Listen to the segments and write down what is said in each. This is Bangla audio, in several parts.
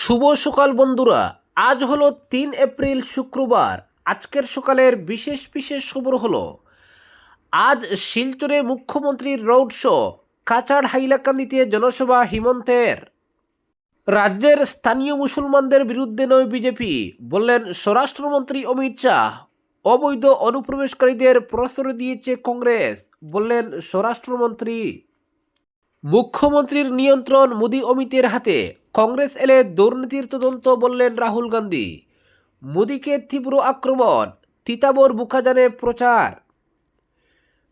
শুভ সকাল বন্ধুরা। আজ হলো 3 এপ্রিল শুক্রবার। আজকের সকালের বিশেষ বিশেষ খবর হলো, আজ শিলচরে মুখ্যমন্ত্রীর রোড শো, কাছাড় হাইলাকান্দিতে জনসভা হিমন্তের। রাজ্যের স্থানীয় মুসলমানদের বিরুদ্ধে নয় বিজেপি, বললেন স্বরাষ্ট্রমন্ত্রী অমিত শাহ। অবৈধ অনুপ্রবেশকারীদের প্রশ্রয় দিয়েছে কংগ্রেস, বললেন স্বরাষ্ট্রমন্ত্রী। মুখ্যমন্ত্রীর নিয়ন্ত্রণ মোদি অমিতের হাতে, কংগ্রেস এলে দুর্নীতির তদন্ত, বললেন রাহুল গান্ধী। মোদিকে তীব্র আক্রমণ, তিতাবর বুকাজানে প্রচার।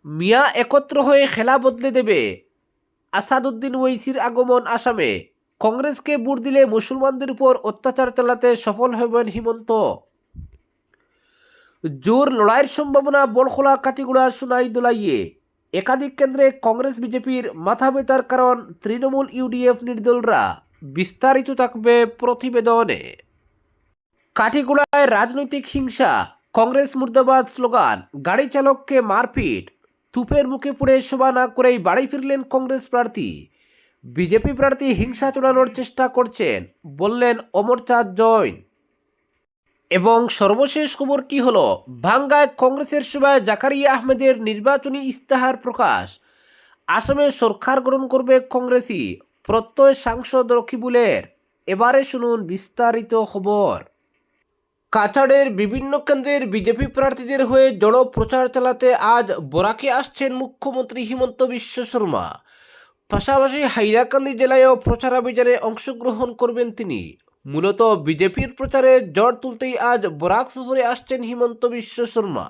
মিয়া একত্র হয়ে খেলা বদলে দেবে, আসাদুদ্দিন ওয়েসির আগমন আসামে। কংগ্রেসকে ভোট দিলে মুসলমানদের উপর অত্যাচার চালাতে সফল হবেন হিমন্ত। জোর লড়াইয়ের সম্ভাবনা বড়খোলা, কাটিগুড়া, সোনাই দোলাইয়ে। একাধিক কেন্দ্রে কংগ্রেস বিজেপির মাথা ব্যথার কারণ তৃণমূল ইউডিএফ নির্দলরা, বিস্তারিত থাকবে প্রতিবেদনে। কাটিগুড়ায় রাজনৈতিক হিংসা, কংগ্রেস মুর্দাবাদ স্লোগান, গাড়ি চালককে মারপিট, তুপের মুখে পড়ে সভা না করেই বাড়ি ফিরলেন কংগ্রেস প্রার্থী। বিজেপি প্রার্থী হিংসা চড়ানোর চেষ্টা করছেন, বললেন অমরচাঁদ জৈন। এবং সর্বশেষ খবরটি হলো, ভাঙ্গায় কংগ্রেসের সভায় জাকারিয়া আহমেদের নির্বাচনী ইস্তাহার প্রকাশ। আসামে সরকার গঠন করবে কংগ্রেসই, প্রত্যয় সাংসদ রকিবুলের। এবারে শুনুন বিস্তারিত খবর। কাছাড়ের বিভিন্ন কেন্দ্রের বিজেপি প্রার্থীদের হয়ে জড়ো প্রচার চালাতে আজ বরাকে আসছেন মুখ্যমন্ত্রী হিমন্ত বিশ্ব শর্মা। পাশাপাশি হাইলাকান্দি জেলায়ও প্রচারাভিযানে অংশগ্রহণ করবেন তিনি। মূলত বিজেপির প্রচারে ঝড় তুলতেই আজ বরাক সফরে আসছেন হিমন্ত বিশ্ব শর্মা।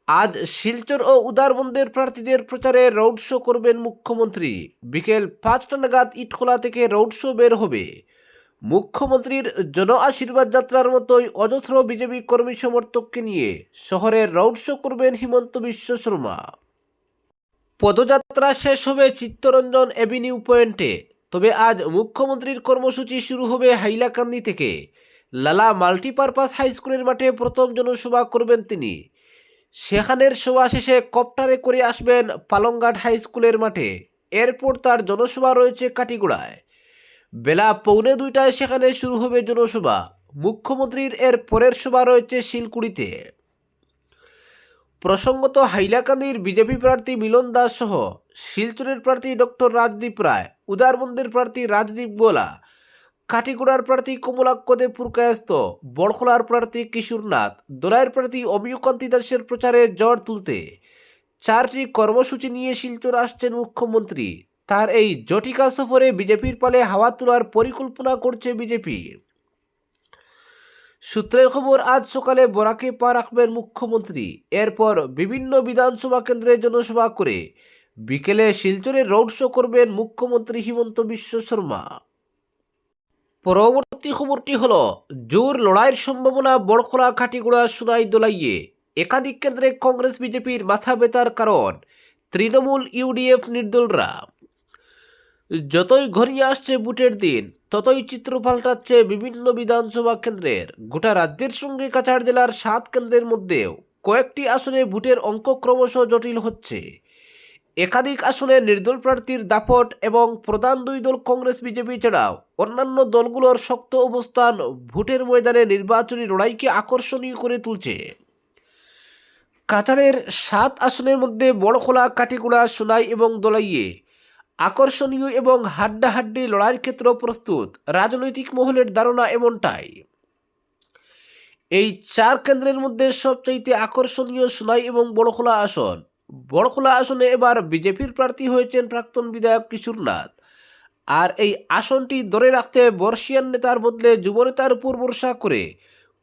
আজ শিলচর ও উদারবন্দের প্রার্থীদের প্রচারে রোড শো করবেন মুখ্যমন্ত্রী। বিকেল 5টা নাগাদ ইটখোলা থেকে রোড শো বের হবে। মুখ্যমন্ত্রীর জন আশীর্বাদ যাত্রার মতোই অজস্র বিজেপি কর্মী সমর্থককে নিয়ে শহরে রোড শো করবেন হিমন্ত বিশ্ব শর্মা। পদযাত্রা শেষ হবে চিত্তরঞ্জন এভিনিউ পয়েন্টে। তবে আজ মুখ্যমন্ত্রীর কর্মসূচি শুরু হবে হাইলাকান্দি থেকে। লালা মাল্টিপারপাস হাই স্কুলের মাঠে প্রথম জনসভা করবেন তিনি। সেখানের সভা শেষে কপ্টারে করে আসবেন পালংঘাট হাই স্কুলের মাঠে। এরপর তার জনসভা রয়েছে কাটিগুড়ায়। বেলা 1:45টায় সেখানে শুরু হবে জনসভা। মুখ্যমন্ত্রীর এর পরের সভা রয়েছে শিলকুড়িতে। প্রসঙ্গত, হাইলাকান্দির বিজেপি প্রার্থী মিলন দাস সহ শিলচরের প্রার্থী ডক্টর রাজদীপ রায়, উদারবন্দের প্রার্থী রাজদীপ গোলা, কাটিগুড়ার প্রার্থী কমলাক্ষ দেব পুরকায়স্ত, বড়খোলার প্রার্থী কিশোরনাথ, দোলাইয়ের প্রার্থী অমিয়কান্তি দাসের প্রচারে ঝড় তুলতে 4টি কর্মসূচি নিয়ে শিলচর আসছেন মুখ্যমন্ত্রী। তার এই জটিকা সফরে বিজেপির পালে হাওয়া তোলার পরিকল্পনা করছে বিজেপি। সূত্রের খবর, আজ সকালে বরাকে পা রাখবেন মুখ্যমন্ত্রী। এরপর বিভিন্ন বিধানসভা কেন্দ্রে জনসভা করে বিকেলে শিলচরে রোড শো করবেন মুখ্যমন্ত্রী হিমন্ত বিশ্ব শর্মা। পরবর্তী খবরটি হলো, জোর লড়াইয়ের সম্ভাবনা বড়খোলা, কাটিগুড়া, সোনাই দোলাইয়ে। একাধিক কেন্দ্রে কংগ্রেস বিজেপির মাথা ব্যথার কারণ তৃণমূল ইউডিএফ নির্দলরা। যতই ঘনিয়ে আসছে ভোটের দিন, ততই চিত্র পাল্টাচ্ছে বিভিন্ন বিধানসভা কেন্দ্রের। গোটা রাজ্যের সঙ্গে কাছাড় জেলার 7 কেন্দ্রের মধ্যেও কয়েকটি আসনে ভোটের অঙ্ক ক্রমশ জটিল হচ্ছে। একাধিক আসনে নির্দল প্রার্থীর দাপট এবং প্রধান দুই দল কংগ্রেস বিজেপি ছাড়াও অন্যান্য দলগুলোর শক্ত অবস্থান ভোটের ময়দানে নির্বাচনী লড়াইকে আকর্ষণীয় করে তুলছে। কাছাড়ের 7 আসনের মধ্যে বড়খোলা, কাটিগুড়া, সোনাই এবং দোলাইয়ে আকর্ষণীয় এবং হাড্ডাহাড্ডি লড়াইয়ের ক্ষেত্র প্রস্তুত। রাজনৈতিক মহলের ধারণা এমনটাই। এই 4 কেন্দ্রের মধ্যে সবচাইতে আকর্ষণীয় সোনাই এবং বড়খোলা আসন। বড়খোলা আসনে এবার বিজেপির প্রার্থী হয়েছেন প্রাক্তন বিধায়ক কিশোরনাথ। আর এই আসনটি ধরে রাখতে বর্ষিয়ান নেতার বদলে যুবনেতার উপর ভরসা করে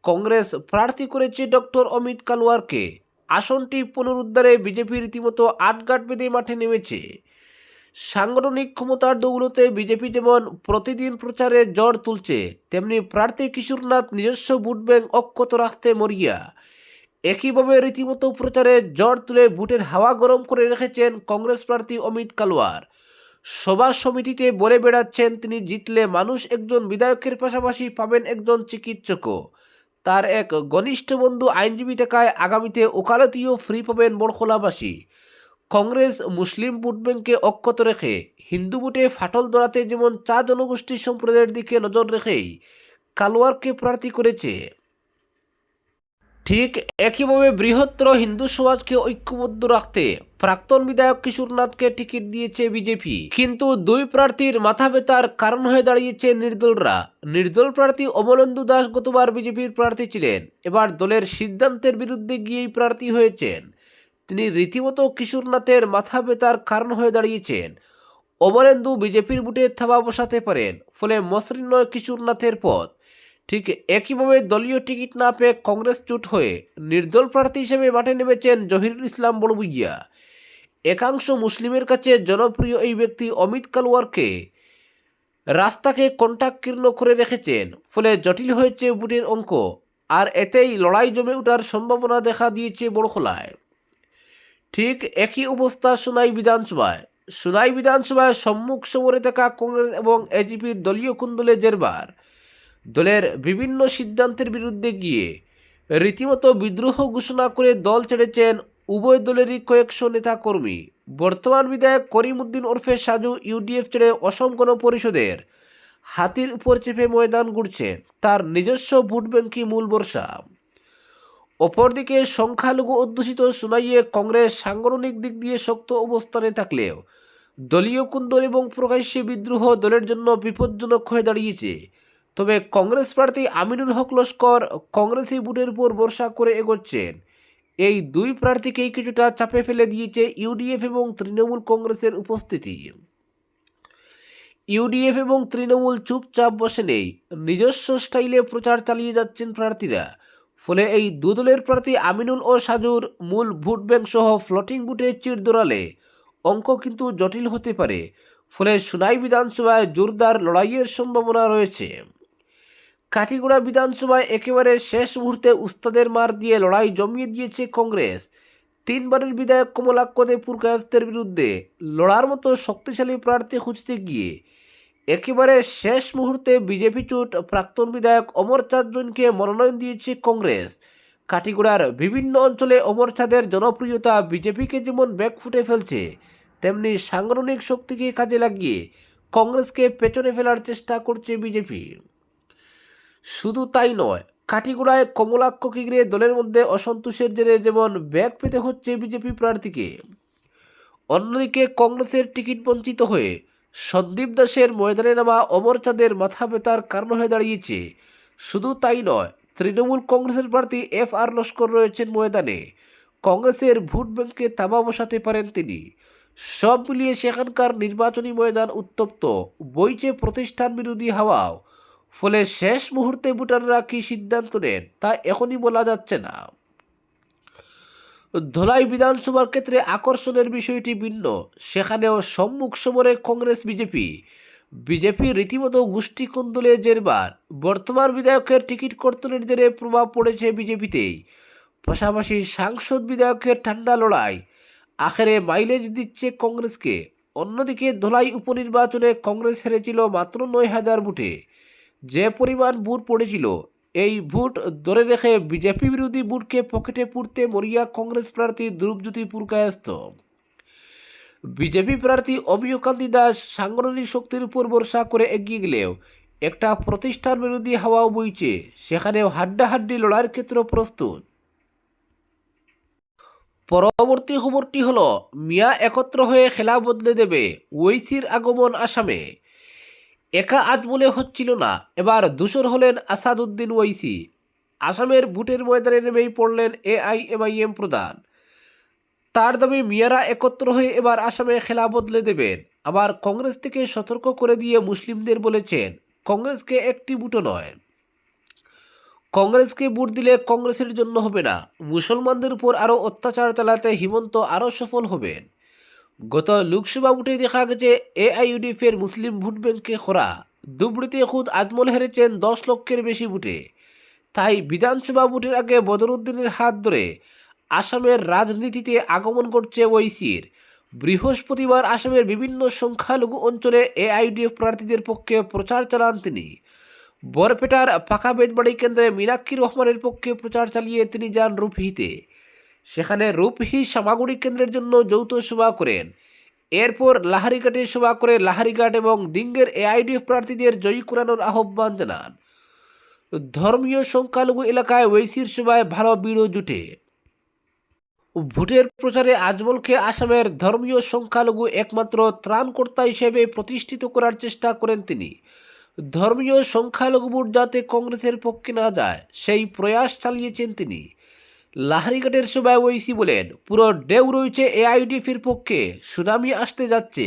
কংগ্রেস প্রার্থী করেছে ডক্টর অমিত কালওয়ারকে। আসনটি পুনরুদ্ধারে বিজেপি রীতিমতো আটঘাট বেঁধে মাঠে নেমেছে। সাংগঠনিক ক্ষমতার দৌলতে বিজেপি যেমন প্রতিদিন প্রচারে ঝড় তুলছে, তেমনি প্রার্থী কিশোরনাথ নিজস্ব ভোট ব্যাংক অক্ষত রাখতে মরিয়া। একইভাবে রীতিমতো প্রচারে ঝড় তুলে ভোটের হাওয়া গরম করে রেখেছেন কংগ্রেস প্রার্থী অমিত কালওয়ার। সভা সমিতিতে বলে বেড়াচ্ছেন তিনি জিতলে মানুষ একজন বিধায়কের পাশাপাশি পাবেন একজন চিকিৎসকও। তার এক ঘনিষ্ঠ বন্ধু আইনজীবী থাকায় আগামীতে ওকালতিও ফ্রি পাবেন বড়খোলাবাসী। কংগ্রেস মুসলিম ভোট ব্যাংককে অক্ষত রেখে হিন্দু ভোটে ফাটল ধরাতে যেমন চা জনগোষ্ঠী সম্প্রদায়ের দিকে নজর রেখেই কালোয়ারকে প্রার্থী করেছে, ঠিক একইভাবে বৃহত্তর হিন্দু সমাজকে ঐক্যবদ্ধ রাখতে প্রাক্তন বিধায়ক কিশোরনাথকে টিকিট দিয়েছে বিজেপি। কিন্তু দুই প্রার্থীর মাথা ব্যথার কারণ হয়ে দাঁড়িয়েছে নির্দলরা। নির্দল প্রার্থী অমলেন্দু দাস গতবার বিজেপির প্রার্থী ছিলেন, এবার দলের সিদ্ধান্তের বিরুদ্ধে গিয়েই প্রার্থী হয়েছেন। তিনি রীতিমতো কিশোরনাথের মাথা ব্যথার কারণ হয়ে দাঁড়িয়েছেন। অমলেন্দু বিজেপির বুটে থাবা বসাতে পারেন, ফলে মসৃণ নয় কিশোরনাথের পথ। ঠিক একইভাবে দলীয় টিকিট না পেয়ে কংগ্রেস জোট হয়ে নির্দল প্রার্থী হিসেবে মাঠে নেমেছেন জহিরুল ইসলাম বড়ভুইয়া। একাংশ মুসলিমের কাছে জনপ্রিয় এই ব্যক্তি অমিত কালওয়ারকে রাস্তাকে কণ্টাকীর্ণ করে রেখেছেন, ফলে জটিল হয়েছে ভোটের অঙ্ক। আর এতেই লড়াই জমে ওঠার সম্ভাবনা দেখা দিয়েছে বড়খলায়। ঠিক একই অবস্থা সোনাই বিধানসভায়। সোনাই বিধানসভায় সম্মুখ সমরে থাকা কংগ্রেস এবং এজিপির দলীয় কুন্দলে জেরবার। দলের বিভিন্ন সিদ্ধান্তের বিরুদ্ধে গিয়ে রীতিমতো বিদ্রোহ ঘোষণা করে দল ছেড়েছেন উভয় দলেরই কয়েকশো নেতাকর্মী। বর্তমান বিধায়ক করিম উদ্দিন ওরফে সাজু ইউডিএফ ছেড়ে অসম গণ পরিষদের হাতির উপর চেপে ময়দান ঘুরছেন, তার নিজস্ব ভোট ব্যাংকই মূল ভরসা। অপরদিকে সংখ্যালঘু অধ্যুষিত সোনাইয়ে কংগ্রেস সাংগঠনিক দিক দিয়ে শক্ত অবস্থানে থাকলেও দলীয় কুন্দল এবং প্রকাশ্যে বিদ্রোহ দলের জন্য বিপজ্জনক হয়ে দাঁড়িয়েছে। তবে কংগ্রেস প্রার্থী আমিনুল হক লস্কর কংগ্রেসি ভোটের উপর ভরসা করে এগোচ্ছেন। এই দুই প্রার্থীকেই কিছুটা চাপে ফেলে দিয়েছে ইউডিএফ এবং তৃণমূল কংগ্রেসের উপস্থিতি। ইউডিএফ এবং তৃণমূল চুপচাপ বসে নেই, নিজস্ব স্টাইলে প্রচার চালিয়ে যাচ্ছেন প্রার্থীরা। ফলে এই দুদলের প্রার্থী আমিনুল ও সাজুর মূল ভোট ব্যাংক সহ ফ্লোটিং ভোটে চির দৌড়ালে অঙ্ক কিন্তু জটিল হতে পারে। ফলে সোনাই বিধানসভায় জোরদার লড়াইয়ের সম্ভাবনা রয়েছে। কাঠিগড়া বিধানসভায় একেবারে শেষ মুহূর্তে উস্তাদের মার দিয়ে লড়াই জমিয়ে দিয়েছে কংগ্রেস। তিনবারের বিধায়ক কমলাক্ষ দে পুরকায়স্থের বিরুদ্ধে লড়ার মতো শক্তিশালী প্রার্থী খুঁজতে গিয়ে একেবারে শেষ মুহূর্তে বিজেপি জোট প্রাক্তন বিধায়ক অমর চাঁদ জৈনকে মনোনয়ন দিয়েছে কংগ্রেস। কাঠিগড়ার বিভিন্ন অঞ্চলে অমর চাঁদের জনপ্রিয়তা বিজেপিকে যেমন ব্যাকফুটে ফেলছে, তেমনি সাংগঠনিক শক্তিকে কাজে লাগিয়ে কংগ্রেসকে পেছনে ফেলার চেষ্টা করছে বিজেপি। শুধু তাই নয়, কাঠিগড়ায় কমলাক্ষকে ঘিরে দলের মধ্যে অসন্তোষের জেরে যেমন ব্যাগ পেতে হচ্ছে বিজেপি প্রার্থীকে, অন্যদিকে কংগ্রেসের টিকিট বঞ্চিত হয়ে সন্দীপ দাসের ময়দানে নামা অমর চাঁদের মাথা ব্যথার কারণ হয়ে দাঁড়িয়েছে। শুধু তাই নয়, তৃণমূল কংগ্রেসের প্রার্থী FR লস্কর রয়েছেন ময়দানে। কংগ্রেসের ভোট ব্যাংকে তাবা বসাতে পারেন তিনি। সব মিলিয়ে সেখানকার নির্বাচনী ময়দান উত্তপ্ত, বইছে প্রতিষ্ঠান বিরোধী হাওয়াও। ফলে শেষ মুহূর্তে ভোটাররা কী সিদ্ধান্ত নেন তা এখনই বলা যাচ্ছে না। ধলাই বিধানসভার ক্ষেত্রে আকর্ষণের বিষয়টি ভিন্ন। সেখানেও সম্মুখ সমরে কংগ্রেস বিজেপি রীতিমতো গোষ্ঠী কুন্দলে জেরবার। বর্তমান বিধায়কের টিকিট কর্তনের জেরে প্রভাব পড়েছে বিজেপিতেই। পাশাপাশি সাংসদ বিধায়কের ঠান্ডা লড়াই আখেরে মাইলেজ দিচ্ছে কংগ্রেসকে। অন্যদিকে ধলাই উপনির্বাচনে কংগ্রেস হেরেছিল মাত্র 9,000 ভোটে। যে পরিমাণ ভোট পড়েছিল, এই ভোট ধরে রেখে বিজেপি বিরোধী ভোটকে পকেটে পুরতে মরিয়া কংগ্রেস প্রার্থী ধ্রুবজ্যোতি পুরকায়স্থ। বিজেপি প্রার্থী অমিয়কান্তি দাস সাংগঠনিক শক্তির উপর ভরসা করে এগিয়ে গেলেও একটা প্রতিষ্ঠান বিরোধী হাওয়াও বইছে। সেখানেও হাড্ডাহাড্ডি লড়াইয়ের ক্ষেত্রে প্রস্তুত। পরবর্তী খবরটি হলো, মিয়া একত্র হয়ে খেলা বদলে দেবে, ওয়েসির আগমন আসামে। একা আজ বলে হচ্ছিল না, এবার দূষর হলেন আসাদুদ্দিন ওয়াইসি। আসামের ভোটের ময়দানে নেমেই পড়লেন AIMIM প্রধান। তার দাবি মিয়ারা একত্র হয়ে এবার আসামে খেলা বদলে দেবেন। আবার কংগ্রেস থেকে সতর্ক করে দিয়ে মুসলিমদের বলেছেন, কংগ্রেসকে একটি ভোটও নয়, কংগ্রেসকে ভোট দিলে কংগ্রেসের জন্য হবে না, মুসলমানদের উপর আরও অত্যাচার চালাতে হিমন্ত আরও সফল হবেন। গত লোকসভা ভোটে দেখা গেছে AIUDFের মুসলিম ভোট ব্যাংকে খরা। ধুবড়িতে খুদ আজমল হেরেছেন 10 লক্ষের বেশি ভোটে। তাই বিধানসভা ভোটের আগে বদরুদ্দিনের হাত ধরে আসামের রাজনীতিতে আগমন করছে ওয়াইসির। বৃহস্পতিবার আসামের বিভিন্ন সংখ্যালঘু অঞ্চলে AIUDF প্রার্থীদের পক্ষে প্রচার চালান তিনি। বরপেটার পাকা বেদবাড়ি কেন্দ্রে মীনাক্ষী রহমানের পক্ষে প্রচার চালিয়ে তিনি যান রূপহিতে। সেখানে রূপহী সামাগুড়ি কেন্দ্রের জন্য যৌথ সভা করেন। এরপর লাহারিঘাটে সভা করে লাহারিঘাট এবং দিঙ্গের এআইডিএফ প্রার্থীদের জয়ী করানোর আহ্বান জানান। ধর্মীয় সংখ্যালঘু এলাকায় ওয়েসির সভায় ভালো ভিড়ও জুটে। ভোটের প্রচারে আজমলকে আসামের ধর্মীয় সংখ্যালঘু একমাত্র ত্রাণকর্তা হিসেবে প্রতিষ্ঠিত করার চেষ্টা করেন তিনি। ধর্মীয় সংখ্যালঘু ভোট যাতে কংগ্রেসের পক্ষে না যায় সেই প্রয়াস চালিয়েছেন তিনি। লাহারিঘাটের সভায় ওইসি বলেন, পুরো ঢেউ রয়েছে এআইডিএফের পক্ষে, সুনামি আসতে যাচ্ছে,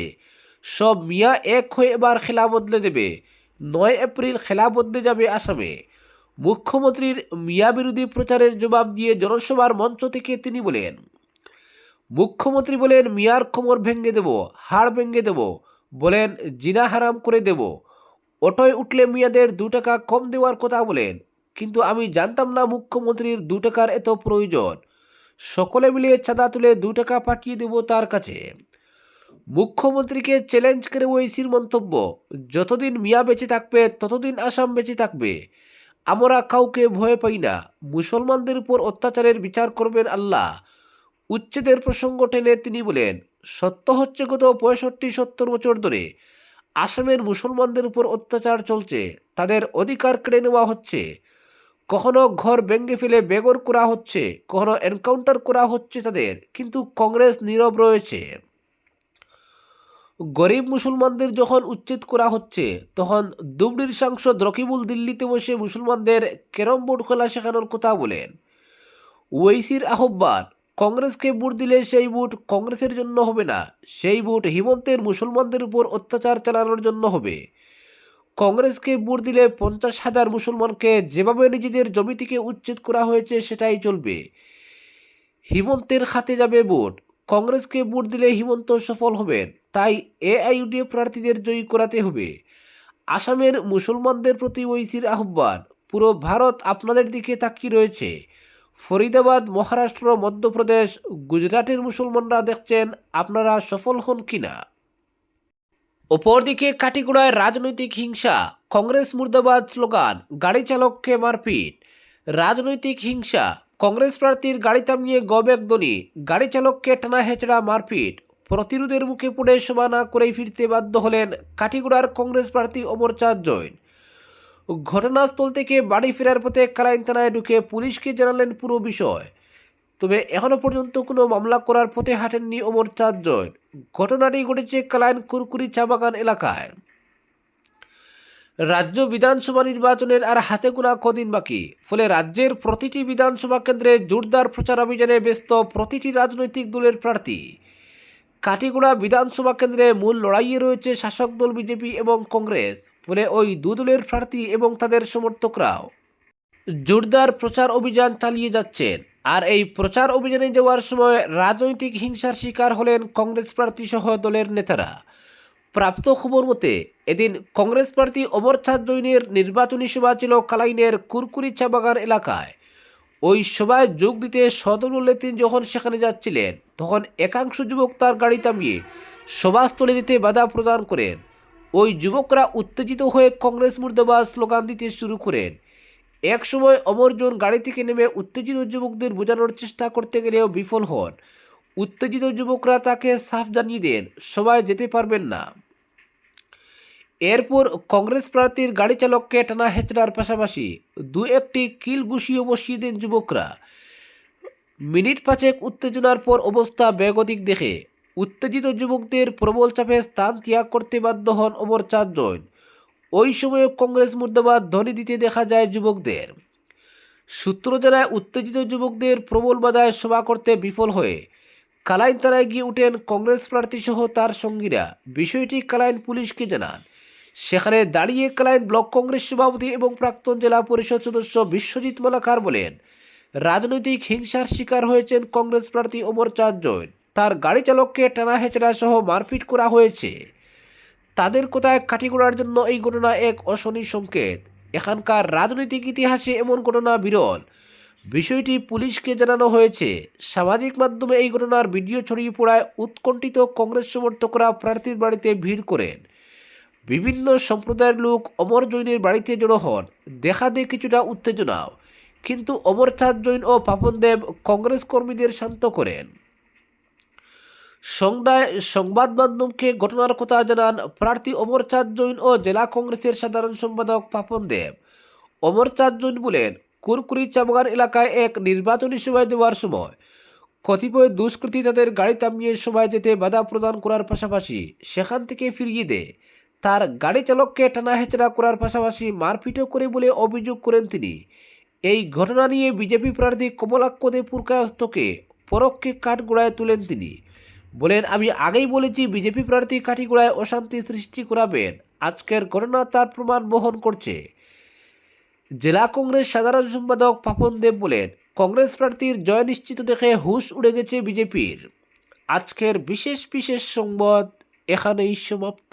সব মিয়া এক হয়ে এবার খেলা বদলে দেবে। 9 এপ্রিল খেলা বদলে যাবে আসামে। মুখ্যমন্ত্রীর মিয়া বিরোধী প্রচারের জবাব দিয়ে জনসভার মঞ্চ থেকে তিনি বলেন, মুখ্যমন্ত্রী বলেন মিয়ার কোমর ভেঙে দেব, হাড় ভেঙে দেব, বলেন জিনা হারাম করে দেব। অটোয় উঠলে মিয়াদের 2 টাকা কম দেওয়ার কথা বলেন, কিন্তু আমি জানতাম না মুখ্যমন্ত্রীর 2 টাকার এত প্রয়োজন। সকলে মিলে চাঁদা তুলে 2 টাকা পাঠিয়ে দেব তার কাছে। মুখ্যমন্ত্রীকে চ্যালেঞ্জ করে ওইসির মন্তব্য, যতদিন মিয়া বেঁচে থাকবে ততদিন আসাম বেঁচে থাকবে। আমরা কাউকে ভয় পাই না। মুসলমানদের উপর অত্যাচারের বিচার করবেন আল্লাহ। উচ্ছেদের প্রসঙ্গ টেনে তিনি বলেন, সত্য হচ্ছে গত 65-70 বছর ধরে আসামের মুসলমানদের উপর অত্যাচার চলছে, তাদের অধিকার কেড়ে নেওয়া হচ্ছে। কখনো ঘর ভেঙে ফেলে বেঘর করা হচ্ছে, কখনো এনকাউন্টার করা হচ্ছে তাদের, কিন্তু কংগ্রেস নীরব রয়েছে। গরিব মুসলমানদের যখন উচ্ছেদ করা হচ্ছে তখন ধুবড়ির সাংসদ রকিবুল দিল্লিতে বসে মুসলমানদের ক্যারম বোর্ড খেলা শেখানোর কথা বলেন। ওয়েসির আহ্বান, কংগ্রেসকে ভোট দিলে সেই ভোট কংগ্রেসের জন্য হবে না, সেই ভোট হিমন্তের মুসলমানদের উপর অত্যাচার চালানোর জন্য হবে। কংগ্রেসকে ভোট দিলে 50,000 মুসলমানকে যেভাবে নিজেদের জমি থেকে উচ্ছেদ করা হয়েছে সেটাই চলবে। হিমন্তের হাতে যাবে ভোট। কংগ্রেসকে ভোট দিলে হিমন্ত সফল হবেন, তাই এআইইউডিএফ প্রার্থীদের জয়ী করাতে হবে। আসামের মুসলমানদের প্রতি ওইসির আহ্বান, পুরো ভারত আপনাদের দিকে তাকিয়ে রয়েছে। ফরিদাবাদ, মহারাষ্ট্র, মধ্যপ্রদেশ, গুজরাটের মুসলমানরা দেখছেন আপনারা সফল হন কিনা। অপরদিকে কাটিগড়ায় রাজনৈতিক হিংসা, কংগ্রেস মুর্দাবাদ স্লোগান, গাড়ি চালককে মারপিট। রাজনৈতিক হিংসা, কংগ্রেস প্রার্থীর গাড়ি থামিয়ে গবেক ধ্বনি, গাড়ি চালককে টানা হেঁচড়া মারপিট। প্রতিরোধের মুখে পড়ে সভা না করেই ফিরতে বাধ্য হলেন কাটিগড়ার কংগ্রেস প্রার্থী অমরচাঁদ জৈন। ঘটনাস্থল থেকে বাড়ি ফেরার পথে কালাইন থানায় ঢুকে পুলিশকে জানালেন পুরো বিষয়। তবে এখনো পর্যন্ত কোনো মামলা করার পথে হাঁটেননি অমরচাঁদ জৈন। ঘটনাটি ঘটেছে কালাইন কুরকুরি চা বাগান এলাকায়। রাজ্য বিধানসভা নির্বাচনের আর হাতে গোনা কদিন বাকি, ফলে রাজ্যের প্রতিটি বিধানসভা কেন্দ্রে জোরদার প্রচার অভিযানে ব্যস্ত প্রতিটি রাজনৈতিক দলের প্রার্থী। কাটিগড়া বিধানসভা কেন্দ্রে মূল লড়াইয়ে রয়েছে শাসক দল বিজেপি এবং কংগ্রেস, ফলে ওই দু দলের প্রার্থী এবং তাদের সমর্থকরাও জোরদার প্রচার অভিযান চালিয়ে যাচ্ছেন। আর এই প্রচার অভিযানে যাওয়ার সময় রাজনৈতিক হিংসার শিকার হলেন কংগ্রেস প্রার্থী সহ দলের নেতারা। প্রাপ্ত খবর মতে এদিন কংগ্রেস প্রার্থী অমরচাঁদ জৈনের নির্বাচনী সভা ছিল কালাইনের কুরকুরি চা বাগান এলাকায়। ওই সভায় যোগ দিতে সদরুল্লে তিনি যখন সেখানে যাচ্ছিলেন তখন একাংশ যুবক তার গাড়ি থামিয়ে সভাস্থলে যেতে বাধা প্রদান করেন। ওই যুবকরা উত্তেজিত হয়ে কংগ্রেস মুর্দাবাদ স্লোগান দিতে শুরু করেন। একসময় অমরজন গাড়ি থেকে নেমে উত্তেজিত যুবকদের বোঝানোর চেষ্টা করতে গেলেও বিফল হন। উত্তেজিত যুবকরা তাকে সাফ জানিয়ে দেন সবাই যেতে পারবেন না। এরপর কংগ্রেস প্রার্থীর গাড়ি চালককে টানা হেঁচড়ার পাশাপাশি 2-1টি কিল ঘুষিয়ে বসিয়ে দেন যুবকরা। মিনিট 5 উত্তেজনার পর অবস্থা বেগতিক দেখে উত্তেজিত যুবকদের প্রবল চাপে স্থান ত্যাগ করতে বাধ্য হন অমরচাঁদ জৈন। ওই সময়ে কংগ্রেস মুর্দাবাদ ধ্বনি দিতে দেখা যায় যুবকদের। সূত্র জানায় উত্তেজিত যুবকদের প্রবল বাধায় সভা করতে বিফল হয়ে কালাইন থানায় গিয়ে উঠেন কংগ্রেস প্রার্থী সহ তার সঙ্গীরা। বিষয়টি কালাইন পুলিশকে জানান। সেখানে দাঁড়িয়ে কালাইন ব্লক কংগ্রেস সভাপতি এবং প্রাক্তন জেলা পরিষদ সদস্য বিশ্বজিৎ মালাকার বলেন, রাজনৈতিক হিংসার শিকার হয়েছেন কংগ্রেস প্রার্থী অমরচাঁদ জৈন। তার গাড়ি চালককে টানা হেঁচড়া সহ মারপিট করা হয়েছে। তাদের কথায় কাটিগড়ার জন্য এই ঘটনা এক অশনি সংকেত। এখানকার রাজনৈতিক ইতিহাসে এমন ঘটনা বিরল। বিষয়টি পুলিশকে জানানো হয়েছে। সামাজিক মাধ্যমে এই ঘটনার ভিডিও ছড়িয়ে পড়ায় উৎকণ্ঠিত কংগ্রেস সমর্থকরা প্রার্থীর বাড়িতে ভিড় করেন। বিভিন্ন সম্প্রদায়ের লোক অমর জৈনের বাড়িতে জড়ো হন। দেখা দেয় কিছুটা উত্তেজনাও, কিন্তু অমরচাঁদ জৈন ও পাপন দেব কংগ্রেস কর্মীদের শান্ত করেন। সন্ধ্যায় সংবাদ মাধ্যমকে ঘটনার কথা জানান প্রার্থী অমরচাঁদ জৈন ও জেলা কংগ্রেসের সাধারণ সম্পাদক পাপন দেব। অমরচাঁদ জৈন বলেন, কুরকুরি চাবাগান এলাকায় এক নির্বাচনী সভায় দেওয়ার সময় কতিপয় দুষ্কৃতী তাদের গাড়ি থামিয়ে সভায় যেতে বাধা প্রদান করার পাশাপাশি সেখান থেকে ফিরিয়ে দেয়। তার গাড়ি চালককে টানা হেঁচড়া করার পাশাপাশি মারপিটও করে বলে অভিযোগ করেন তিনি। এই ঘটনা নিয়ে বিজেপি প্রার্থী কমলাক্ষ দে পুরকায়স্থকে পরোক্ষে কাঠগড়ায় তুলেন তিনি। বলেন, আমি আগেই বলেছি বিজেপি প্রার্থী কাঠিগড়ায় অশান্তি সৃষ্টি করাবেন। আজকের ঘটনা তার প্রমাণ বহন করছে। জেলা কংগ্রেস সাধারণ সম্পাদক পাপন দেব বলেন, কংগ্রেস প্রার্থীর জয় নিশ্চিত দেখে হুঁশ উড়ে গেছে বিজেপির। আজকের বিশেষ সংবাদ এখানেই সমাপ্ত।